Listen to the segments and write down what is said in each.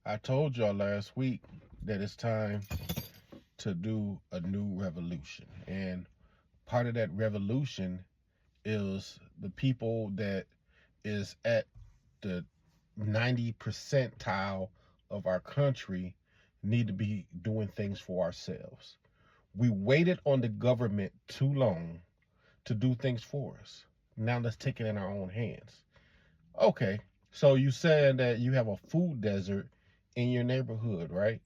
I told y'all last week that it's time to do a new revolution. And part of that revolution is the people that is at the 90 percentile of our country need to be doing things for ourselves. We waited on the government too long to do things for us. Now let's take it in our own hands. Okay, so you said that you have a food desert in your neighborhood, right?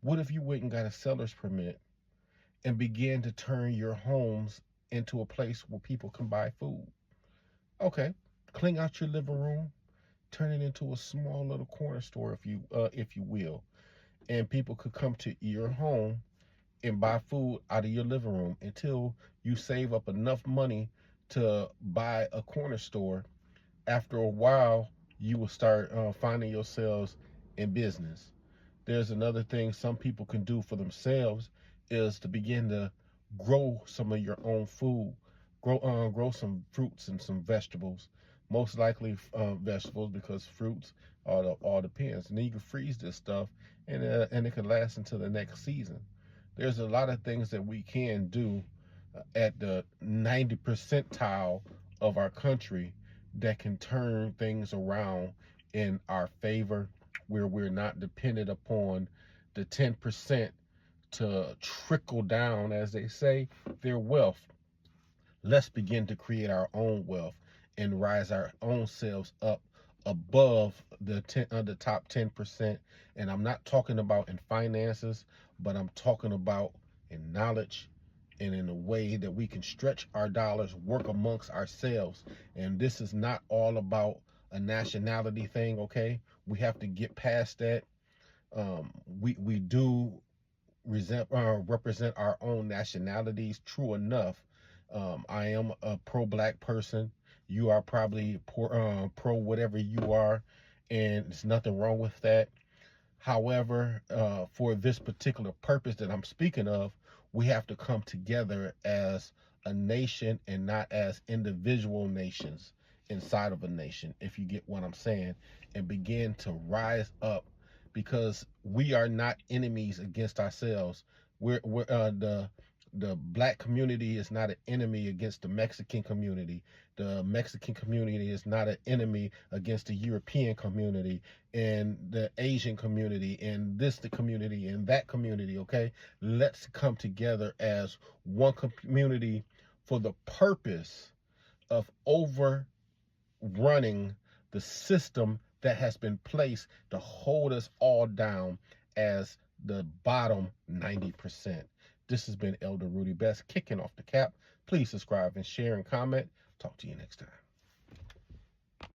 What if you went and got a seller's permit and began to turn your homes into a place where people can buy food? Okay, clean out your living room, turn it into a small little corner store, if you will, and people could come to your home and buy food out of your living room until you save up enough money to buy a corner store. After a while, you will start finding yourselves in business. There's another thing some people can do for themselves is to begin to grow some of your own food. Grow some fruits and some vegetables. Most likely vegetables, because fruits all depends. And then you can freeze this stuff, and it can last until the next season. There's a lot of things that we can do at the 90 percentile of our country that can turn things around in our favor, where we're not dependent upon the 10% to trickle down, as they say, their wealth. Let's begin to create our own wealth and rise our own selves up above the top 10%. And I'm not talking about in finances, but I'm talking about in knowledge and in a way that we can stretch our dollars, work amongst ourselves. And this is not all about a nationality thing, okay? We have to get past that. We do represent our own nationalities, true enough. I am a pro-black person. You are probably pro whatever you are, and there's nothing wrong with that. However, for this particular purpose that I'm speaking of, we have to come together as a nation and not as individual nations inside of a nation, if you get what I'm saying, and begin to rise up, because we are not enemies against ourselves. The black community is not an enemy against the Mexican community. The Mexican community is not an enemy against the European community and the Asian community and the community and that community, okay? Let's come together as one community for the purpose of overrunning the system that has been placed to hold us all down as the bottom 90%. This has been Elder Rudy Best kicking off the cap. Please subscribe and share and comment. Talk to you next time.